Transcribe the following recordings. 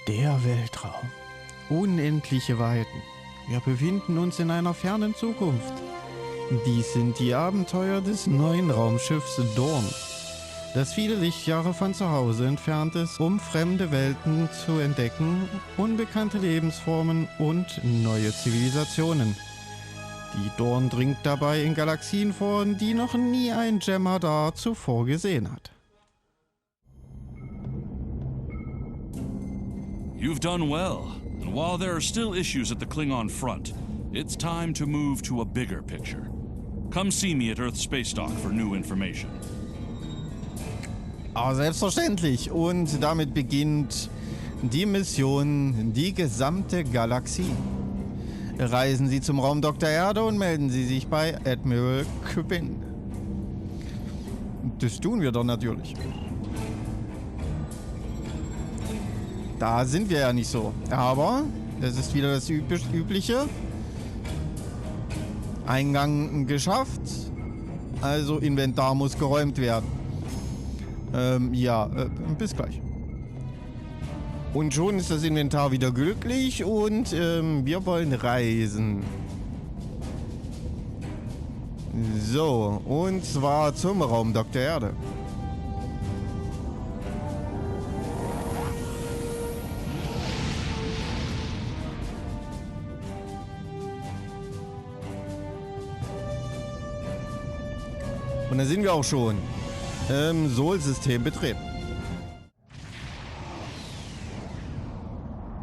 Der Weltraum. Unendliche Weiten. Wir befinden uns in einer fernen Zukunft. Dies sind die Abenteuer des neuen Raumschiffs Dawn, das viele Lichtjahre von zu Hause entfernt ist, um fremde Welten zu entdecken, unbekannte Lebensformen und neue Zivilisationen. Die Dawn dringt dabei in Galaxien vor, die noch nie ein Gesamte zuvor gesehen hat. You've done well, and while there are still issues at the Klingon front, it's time to move to a bigger picture. Come see me at Earth's Space Dock for new information. Aber selbstverständlich. Und damit beginnt die Mission Die gesamte Galaxie. Reisen Sie zum Raumdock der Erde und melden Sie sich bei Admiral Quinn. Das tun wir doch natürlich. Da sind wir ja nicht so. Aber das ist wieder das Übliche. Eingang geschafft. Also Inventar muss geräumt werden. Bis gleich. Und schon ist das Inventar wieder glücklich und wir wollen reisen. So, und zwar zum Raumdock der Erde. Und da sind wir auch schon im Sol-System betreten.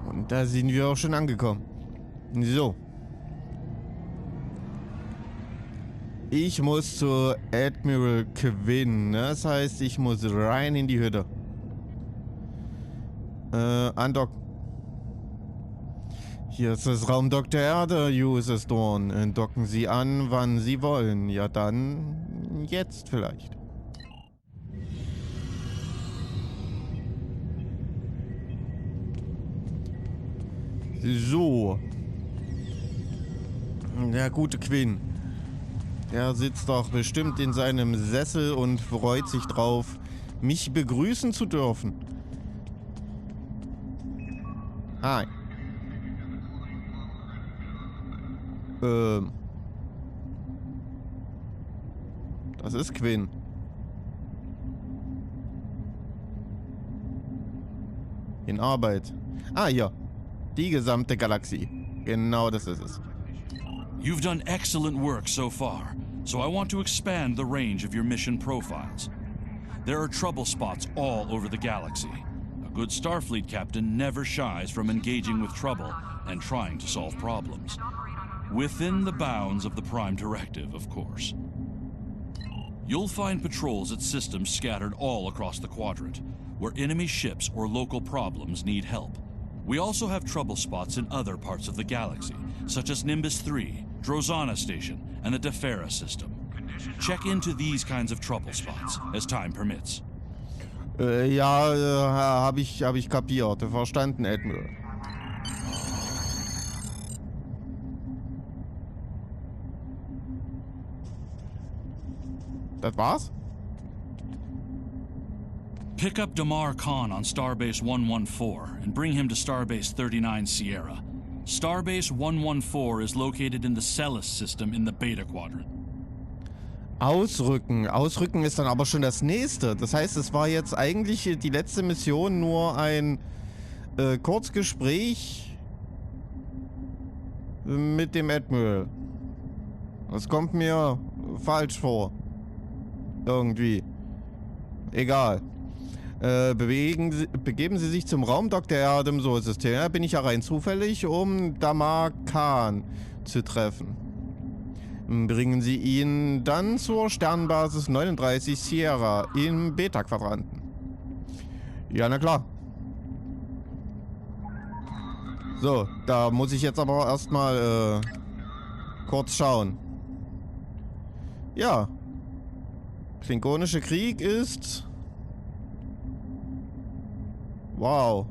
Und da sind wir auch schon angekommen. So. Ich muss zu Admiral Quinn. Das heißt, ich muss rein in die Hütte. Andocken. Hier ist das Raumdock der Erde, USS Dawn. Docken Sie an, wann Sie wollen. Ja dann, jetzt vielleicht. So. Der gute Quinn. Der sitzt doch bestimmt in seinem Sessel und freut sich drauf, mich begrüßen zu dürfen. Hi. Das ist Quinn. In Arbeit. Ah, hier. Die gesamte Galaxie. Genau das ist es. You've done excellent work so far, so I want to expand the range of your mission profiles. There are trouble spots all over the galaxy. A good Starfleet captain never shies from engaging with trouble and trying to solve problems. Within the bounds of the Prime Directive, of course. You'll find patrols at systems scattered all across the quadrant, where enemy ships or local problems need help. We also have trouble spots in other parts of the galaxy, such as Nimbus 3, Drozana Station, and the Defera system. Check into these kinds of trouble spots, as time permits. Hab ich kapiert. Verstanden, Admiral. Das war's? Pick up Damar Khan on Starbase 114 and bring him to Starbase 39 Sierra. Starbase 114 is located in the Celis system in the Beta Quadrant. Ausrücken. Ausrücken ist dann aber schon das nächste. Das heißt, es war jetzt eigentlich die letzte Mission nur ein Kurzgespräch mit dem Admiral. Das kommt mir falsch vor. Irgendwie. Egal. Begeben Sie sich zum Raumdock der Erde im Sol-System. Da bin ich ja rein zufällig, um Damar Khan zu treffen. Bringen Sie ihn dann zur Sternbasis 39 Sierra im Beta-Quadranten. Ja, na klar. So, da muss ich jetzt aber erstmal kurz schauen. Ja. Klingonische Krieg ist... Wow.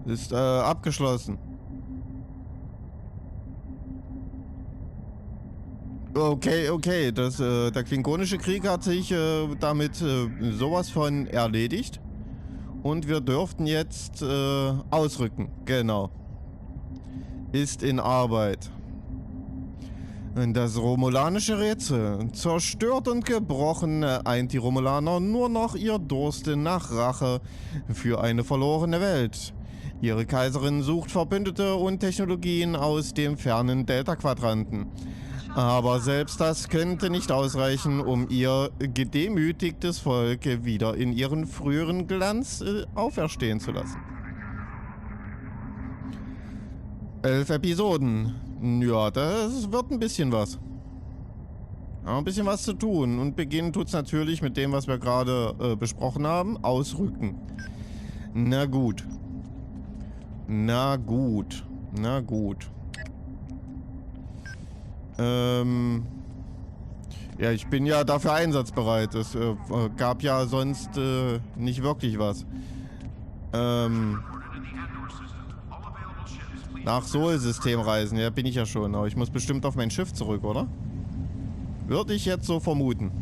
Ist abgeschlossen. Okay. Der Klingonische Krieg hat sich damit sowas von erledigt. Und wir dürften jetzt ausrücken. Genau. Ist in Arbeit. Das romulanische Rätsel. Zerstört und gebrochen eint die Romulaner nur noch ihr Durst nach Rache für eine verlorene Welt. Ihre Kaiserin sucht Verbündete und Technologien aus dem fernen Delta-Quadranten. Aber selbst das könnte nicht ausreichen, um ihr gedemütigtes Volk wieder in ihren früheren Glanz auferstehen zu lassen. 11 Episoden. Ja, das wird ein bisschen was. Ja, ein bisschen was zu tun. Und beginnen tut's natürlich mit dem, was wir gerade besprochen haben. Ausrücken. Na gut. Na gut. Na gut. Ja, ich bin ja dafür einsatzbereit. Es gab ja sonst nicht wirklich was. Nach Sol-System reisen, ja, bin ich ja schon. Aber ich muss bestimmt auf mein Schiff zurück, oder? Würde ich jetzt so vermuten.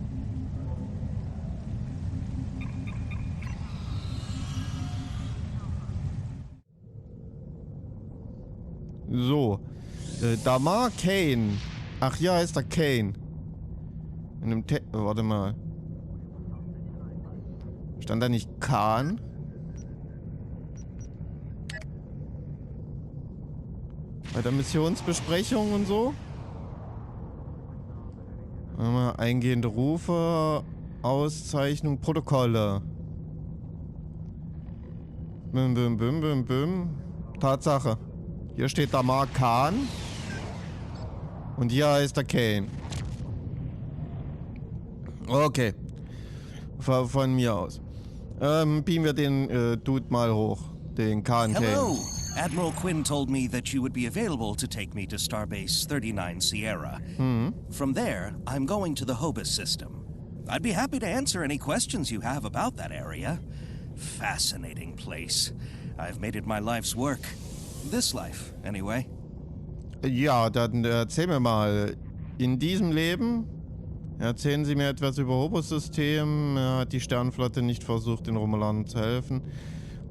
So. Damar Kane. Ach ja, heißt er Kane. In einem warte mal. Stand da nicht Khan? Bei der Missionsbesprechung und so? Mal eingehende Rufe, Auszeichnung, Protokolle. Bim, bim, bim, bim, bim. Tatsache. Hier steht Damar Khan. Und hier heißt er Kane. Okay. Von mir aus. Beamen wir den Dude mal hoch. Den Khan Kane. Hello! Admiral Quinn told me that you would be available to take me to Starbase 39 Sierra. From there, I'm going to the Hobus system. I'd be happy to answer any questions you have about that area. Fascinating place. I've made it my life's work. This life, anyway. Ja, dann erzähl mir mal. In diesem Leben erzählen Sie mir etwas über Hobus-System. Hat die Sternenflotte nicht versucht, den Romulanern zu helfen.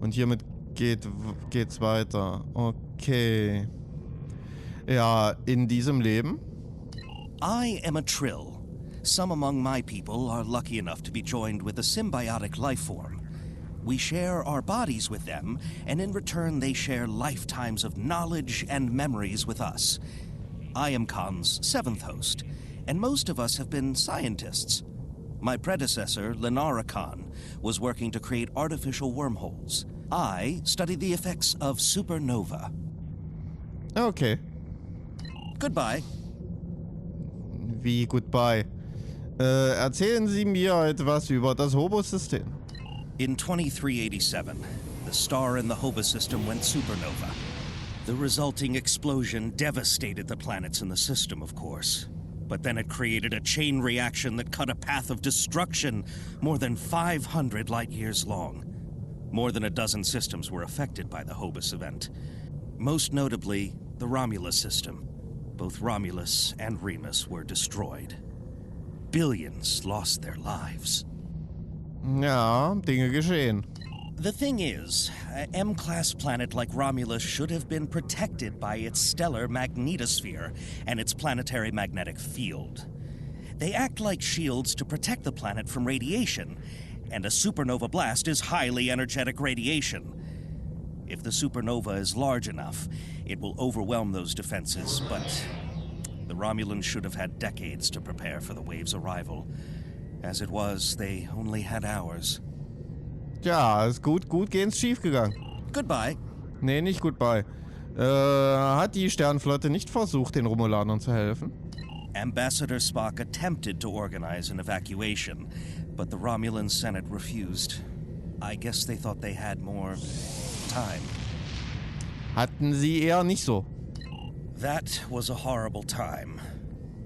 Und hiermit geht's weiter. Okay. Ja, in diesem Leben? I am a Trill. Some among my people are lucky enough to be joined with a symbiotic life form. We share our bodies with them, and in return they share lifetimes of knowledge and memories with us. I am Khan's 7th host, and most of us have been scientists. My predecessor, Lenara Khan, was working to create artificial wormholes. I studied the effects of supernova. Okay. Goodbye. Wie goodbye? Erzählen Sie mir etwas über das Hobus-System. In 2387, the star in the Hobus system went supernova. The resulting explosion devastated the planets in the system, of course. But then it created a chain reaction that cut a path of destruction more than 500 light years long. More than a dozen systems were affected by the Hobus event. Most notably, the Romulus system. Both Romulus and Remus were destroyed. Billions lost their lives. Ja, Dinge geschehen. The thing is, an M-class planet like Romulus should have been protected by its stellar magnetosphere and its planetary magnetic field. They act like shields to protect the planet from radiation, and a supernova blast is highly energetic radiation. If the supernova is large enough, it will overwhelm those defenses, but the Romulans should have had decades to prepare for the wave's arrival. As it was, they only had hours. Ja, ist gut gehen's schief gegangen. Goodbye. Nee, nicht goodbye. Hat die Sternenflotte nicht versucht, den Romulanern zu helfen? Ambassador Spock attempted to organize an evacuation, but the Romulan Senate refused. I guess they thought they had more time. Hatten sie eher nicht so. That was a horrible time.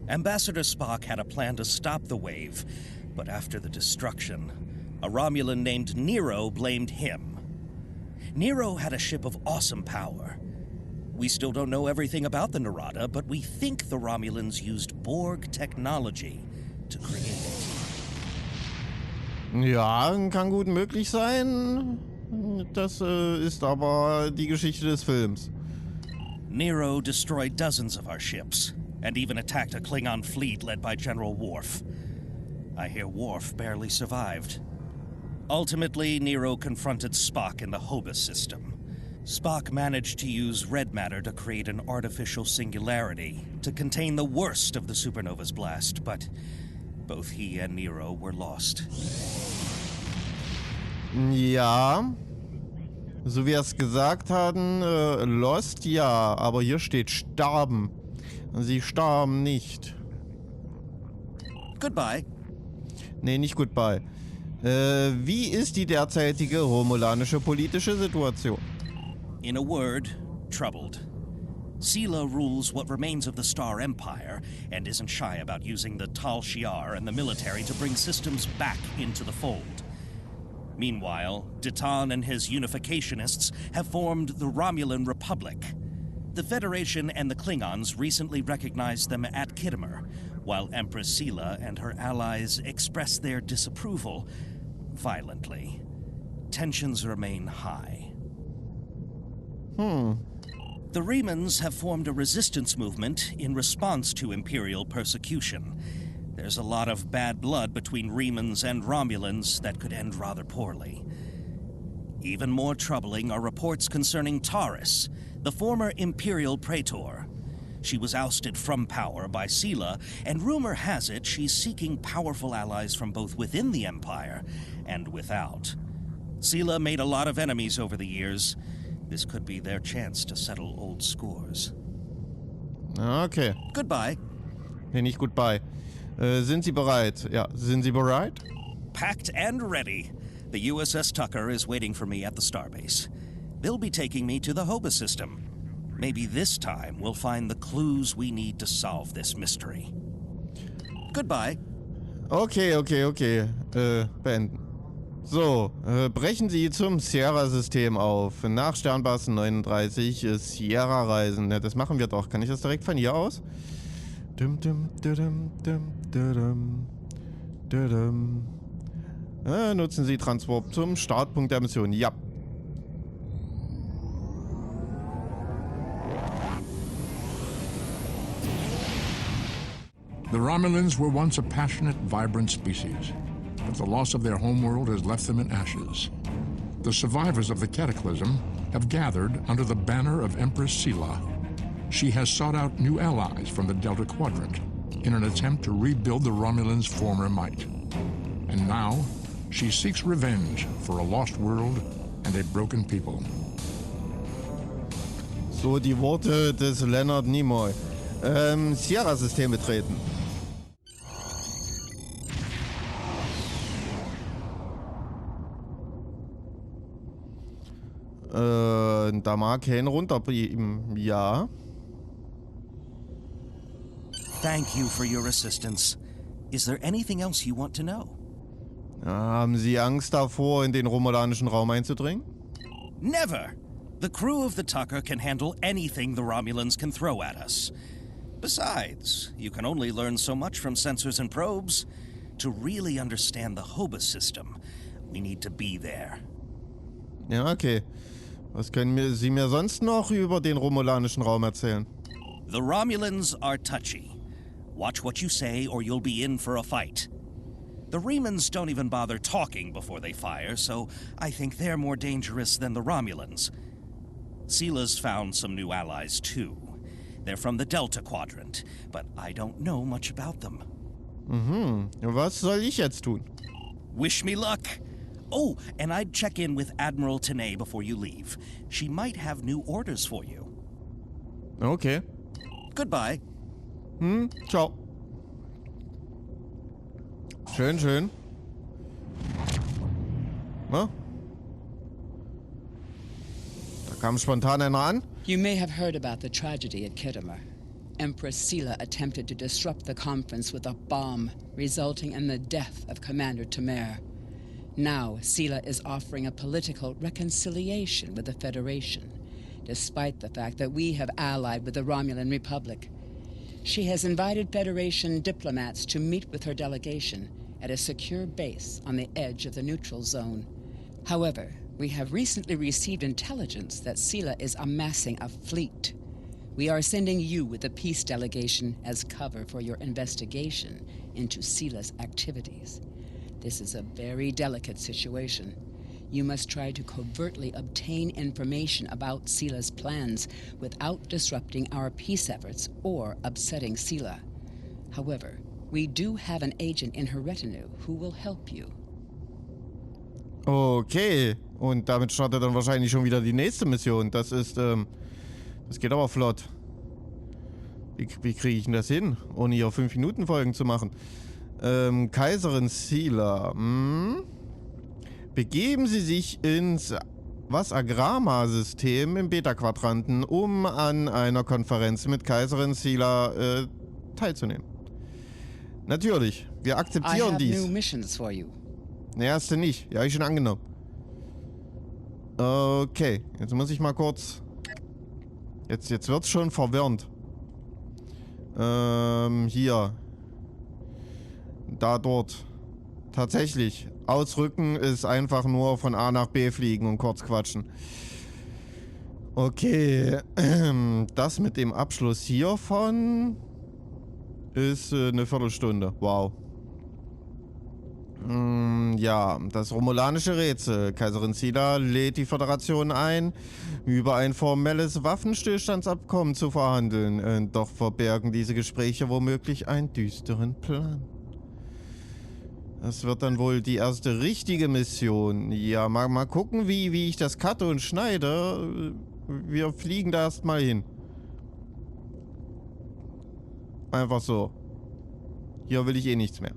Ambassador Spock had a plan to stop the wave, but after the destruction, a Romulan named Nero blamed him. Nero had a ship of awesome power. We still don't know everything about the Narada, but we think the Romulans used Borg technology to create it. Ja, kann gut möglich sein. Das ist aber die Geschichte des Films. Nero destroyed dozens of our ships, and even attacked a Klingon fleet led by General Worf. I hear Worf barely survived. Ultimately, Nero confronted Spock in the Hobus system. Spock managed to use red matter to create an artificial singularity to contain the worst of the supernova's blast, but both he and Nero were lost. Ja, so wie wir es gesagt hatten, Lost, ja, aber hier steht starben. Sie starben nicht. Goodbye. Nee, nicht goodbye. Wie ist die derzeitige romulanische politische Situation? In a word, troubled. Sela rules what remains of the Star Empire and isn't shy about using the Tal Shiar and the military to bring systems back into the fold. Meanwhile, Ditan and his unificationists have formed the Romulan Republic. The Federation and the Klingons recently recognized them at Khitomer, while Empress Sela and her allies express their disapproval violently. Tensions remain high. The Remans have formed a resistance movement in response to Imperial persecution. There's a lot of bad blood between Remans and Romulans that could end rather poorly. Even more troubling are reports concerning Taurus, the former Imperial Praetor. She was ousted from power by Sela, and rumor has it she's seeking powerful allies from both within the Empire and without. Sela made a lot of enemies over the years. This could be their chance to settle old scores. Okay. Goodbye. Nee, nicht goodbye. Sind Sie bereit? Ja, sind Sie bereit? Packed and ready. The USS Tucker is waiting for me at the starbase. They'll be taking me to the Hobus system. Maybe this time we'll find the clues we need to solve this mystery. Goodbye. Okay. Beenden. So, brechen Sie zum Sierra-System auf. Nach Sternbasen 39 Sierra reisen. Ja, das machen wir doch. Kann ich das direkt von hier aus? Nutzen Sie Transwarp zum Startpunkt der Mission. Ja. The Romulans were once a passionate, vibrant species, but the loss of their homeworld has left them in ashes. The survivors of the cataclysm have gathered under the banner of Empress Sela. She has sought out new allies from the Delta Quadrant in an attempt to rebuild the Romulans' former might. And now, she seeks revenge for a lost world and a broken people. So die Worte des Leonard Nimoy. Sierra-System betreten. Da mag Kane runterbieben. Ja. Thank you for your assistance. Is there anything else you want to know? Haben Sie Angst davor, in den romulanischen Raum einzudringen? Never! The crew of the Tucker can handle anything the Romulans can throw at us. Besides, you can only learn so much from sensors and probes. To really understand the Hobus system, we need to be there. Ja, okay. Was können Sie mir sonst noch über den romulanischen Raum erzählen? The Romulans are touchy. Watch what you say or you'll be in for a fight. The Remans don't even bother talking before they fire, so I think they're more dangerous than the Romulans. Sela's found some new allies too. They're from the Delta Quadrant, but I don't know much about them. Was soll ich jetzt tun? Wish me luck. Oh, and I'd check in with Admiral Tenay before you leave. She might have new orders for you. Okay. Goodbye. Ciao. Schön. Na? Da kam spontan einer an. You may have heard about the tragedy at Khitomer. Empress Sela attempted to disrupt the conference with a bomb, resulting in the death of Commander Temer. Now, Sela is offering a political reconciliation with the Federation, despite the fact that we have allied with the Romulan Republic. She has invited Federation diplomats to meet with her delegation at a secure base on the edge of the neutral zone. However, We have recently received intelligence that Sela is amassing a fleet. We are sending you with the peace delegation as cover for your investigation into Sela's activities. This is a very delicate situation. You must try to covertly obtain information about Sela's plans without disrupting our peace efforts or upsetting Sela. However, we do have an agent in her retinue who will help you. Okay, und damit startet dann wahrscheinlich schon wieder die nächste Mission. Das ist, das geht aber flott. Wie kriege ich denn das hin, ohne hier 5-Minuten-Folgen zu machen? Kaiserin Sela. Begeben Sie sich ins Agrama-System im Beta-Quadranten, um an einer Konferenz mit Kaiserin Sela teilzunehmen. Natürlich, wir akzeptieren dies. New missions for you. Ne, erste nicht. Ja, ich schon angenommen. Okay, jetzt muss ich mal kurz... Jetzt wird's schon verwirrend. Hier. Da, dort. Tatsächlich. Ausrücken ist einfach nur von A nach B fliegen und kurz quatschen. Okay. Das mit dem Abschluss hiervon ist eine Viertelstunde. Wow. Ja, das romulanische Rätsel. Kaiserin Sela lädt die Föderation ein, über ein formelles Waffenstillstandsabkommen zu verhandeln. Doch verbergen diese Gespräche womöglich einen düsteren Plan. Das wird dann wohl die erste richtige Mission. Ja, mal gucken, wie ich das cutte und schneide. Wir fliegen da erstmal hin. Einfach so. Hier will ich eh nichts mehr.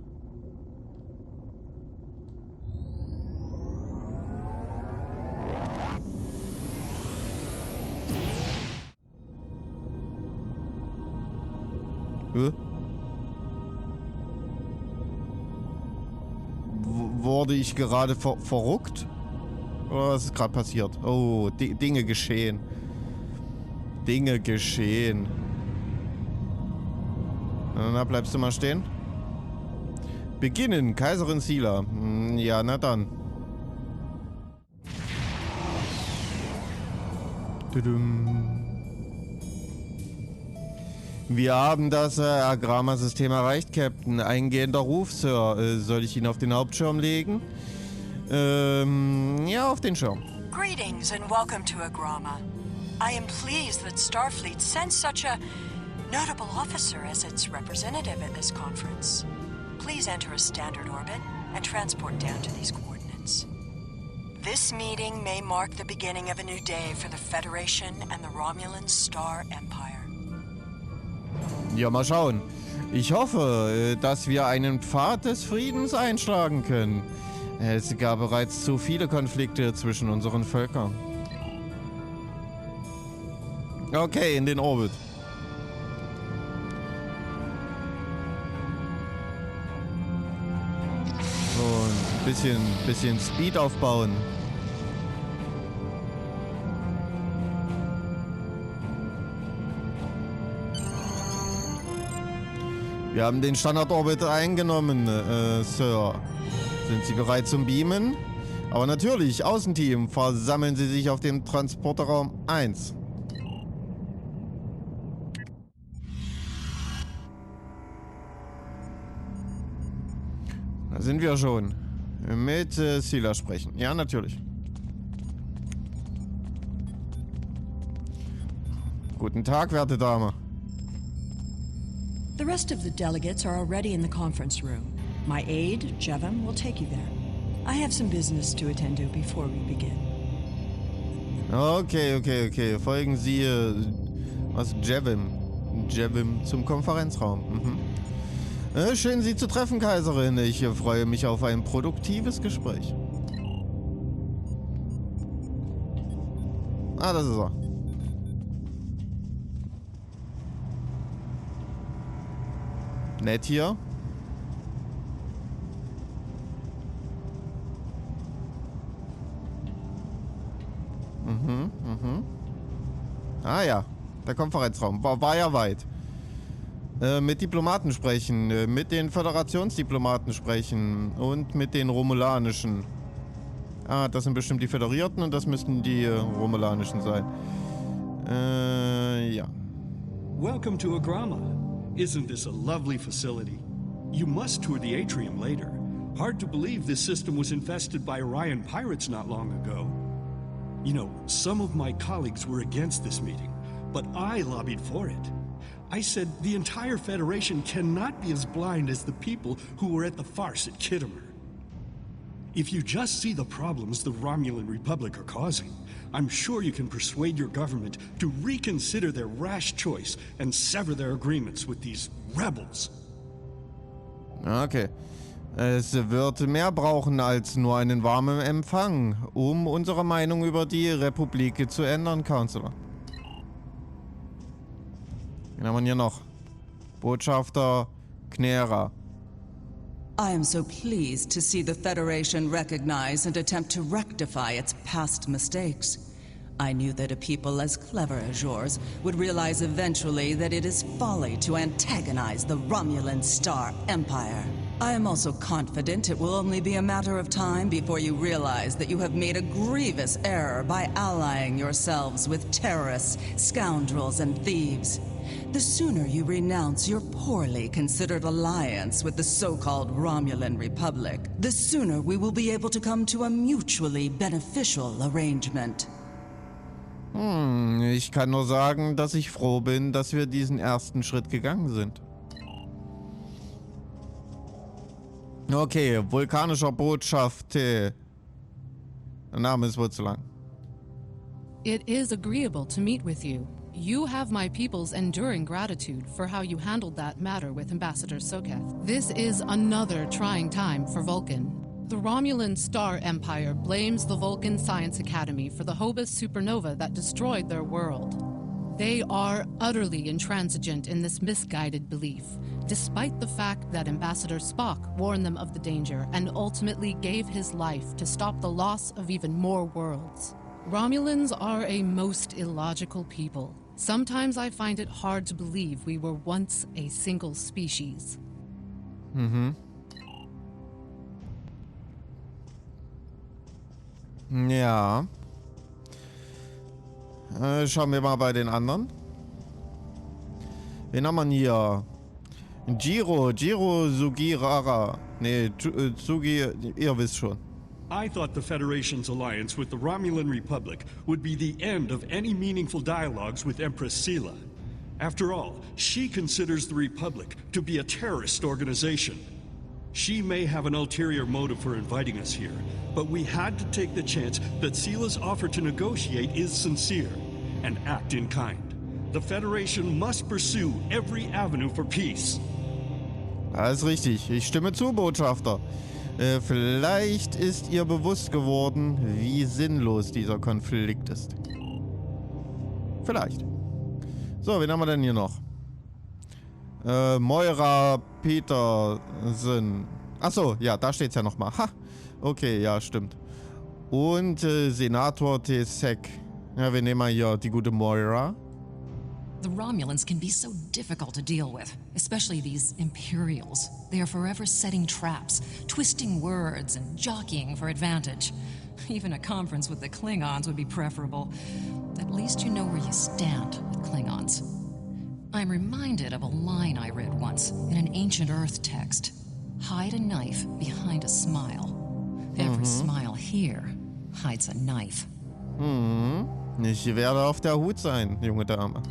Wurde ich gerade verruckt? Oder was ist gerade passiert? Oh, Dinge geschehen. Dinge geschehen. Na, bleibst du mal stehen? Beginnen, Kaiserin Sela. Ja, na dann. Wir haben das Agrama-System erreicht, Captain. Eingehender Ruf, Sir. Soll ich ihn auf den Hauptschirm legen? Ja, auf den Schirm. Greetings and welcome to Agrama. I am pleased that Starfleet sent such a notable officer as its representative at this conference. Please enter a standard orbit and transport down to these coordinates. This meeting may mark the beginning of a new day for the Federation and the Romulan Star Empire. Ja, mal schauen. Ich hoffe, dass wir einen Pfad des Friedens einschlagen können. Es gab bereits zu viele Konflikte zwischen unseren Völkern. Okay, in den Orbit. Und ein bisschen Speed aufbauen. Wir haben den Standardorbit eingenommen, Sir. Sind Sie bereit zum Beamen? Aber natürlich, Außenteam, versammeln Sie sich auf dem Transporterraum 1. Da sind wir schon. Mit Sela sprechen. Ja, natürlich. Guten Tag, werte Dame. The rest of the delegates are already in the conference room. My aide, Jevem, will take you there. I have some business to attend to before we begin. Okay. Folgen Sie, Jevem zum Konferenzraum. Schön, Sie zu treffen, Kaiserin. Ich freue mich auf ein produktives Gespräch. Ah, das ist er. Nett hier. Ah ja, der Konferenzraum. War ja weit. Mit Diplomaten sprechen, mit den Föderationsdiplomaten sprechen und mit den Romulanischen. Ah, das sind bestimmt die Föderierten und das müssten die Romulanischen sein. Ja. Welcome to Agrama. Isn't this a lovely facility? You must tour the atrium later. Hard to believe this system was infested by Orion pirates not long ago. You know, some of my colleagues were against this meeting, but I lobbied for it. I said the entire Federation cannot be as blind as the people who were at the farce at Kittimer. If you just see the problems the Romulan Republic are causing, I'm sure you can persuade your government to reconsider their rash choice and sever their agreements with these rebels. Okay. Es wird mehr brauchen als nur einen warmen Empfang, um unsere Meinung über die Republik zu ändern, Counselor. Wen haben wir hier noch? Botschafter Knera. I am so pleased to see the Federation recognize and attempt to rectify its past mistakes. I knew that a people as clever as yours would realize eventually that it is folly to antagonize the Romulan Star Empire. I am also confident it will only be a matter of time before you realize that you have made a grievous error by allying yourselves with terrorists, scoundrels, and thieves. The sooner you renounce your poorly considered alliance with the so-called Romulan Republic, the sooner we will be able to come to a mutually beneficial arrangement. Ich kann nur sagen, dass ich froh bin, dass wir diesen ersten Schritt gegangen sind. Okay, vulkanischer Botschafter. Der Name ist wohl zu lang. It is agreeable to meet with you. You have my people's enduring gratitude for how you handled that matter with Ambassador Soketh. This is another trying time for Vulcan. The Romulan Star Empire blames the Vulcan Science Academy for the Hobus supernova that destroyed their world. They are utterly intransigent in this misguided belief, despite the fact that Ambassador Spock warned them of the danger and ultimately gave his life to stop the loss of even more worlds. Romulans are a most illogical people. Sometimes I find it hard to believe we were once a single species. Ja. Schauen wir mal bei den anderen. Wen haben wir hier? Jiro Sugirara. Nee, Sugi, ihr wisst schon. I thought the Federation's alliance with the Romulan Republic would be the end of any meaningful dialogues with Empress Sela. After all, she considers the Republic to be a terrorist organization. She may have an ulterior motive for inviting us here, but we had to take the chance that Sela's offer to negotiate is sincere and act in kind. The Federation must pursue every avenue for peace. Das ist richtig. Ich stimme zu, Botschafter. Vielleicht ist ihr bewusst geworden, wie sinnlos dieser Konflikt ist. Vielleicht. So, wen haben wir denn hier noch? Moira Petersen. Achso, ja, da steht's ja nochmal. Ha! Okay, ja, stimmt. Und Senator Tesek. Ja, wir nehmen mal hier die gute Moira. The Romulans can be so difficult to deal with, especially these Imperials. They are forever setting traps, twisting words, and jockeying for advantage. Even a conference with the Klingons would be preferable. At least you know where you stand with Klingons. I'm reminded of a line I read once in an ancient Earth text. Hide a knife behind a smile. Every smile here hides a knife. Ich werde auf der Hut sein, junge Dame.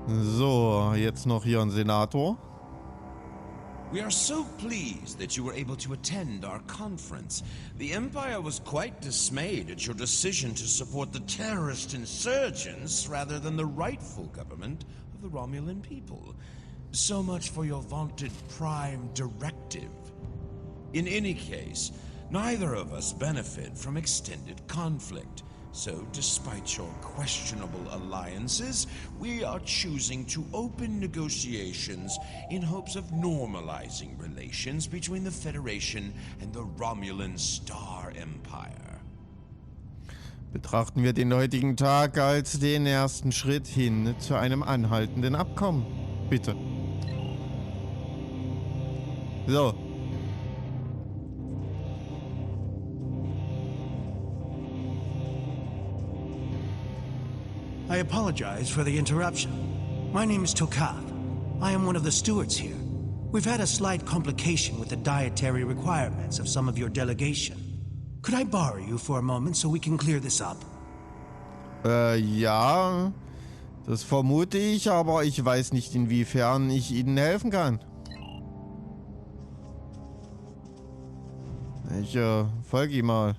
So, jetzt noch hier ein Senator. We are so pleased that you were able to attend our conference. The Empire was quite dismayed at your decision to support the terrorist insurgents rather than the rightful government of the Romulan people. So much for your vaunted prime directive. In any case, neither of us benefit from extended conflict. So, despite your questionable alliances, we are choosing to open negotiations in hopes of normalizing relations between the Federation and the Romulan Star Empire. Betrachten wir den heutigen Tag als den ersten Schritt hin zu einem anhaltenden Abkommen. Bitte. So. I apologize for the interruption. My name is Tokav. I am one of the stewards here. We've had a slight complication with the dietary requirements of some of your delegation. Could I borrow you for a moment so we can clear this up? Ja, das vermute ich, aber ich weiß nicht, inwiefern ich Ihnen helfen kann. Ich folge ihm mal.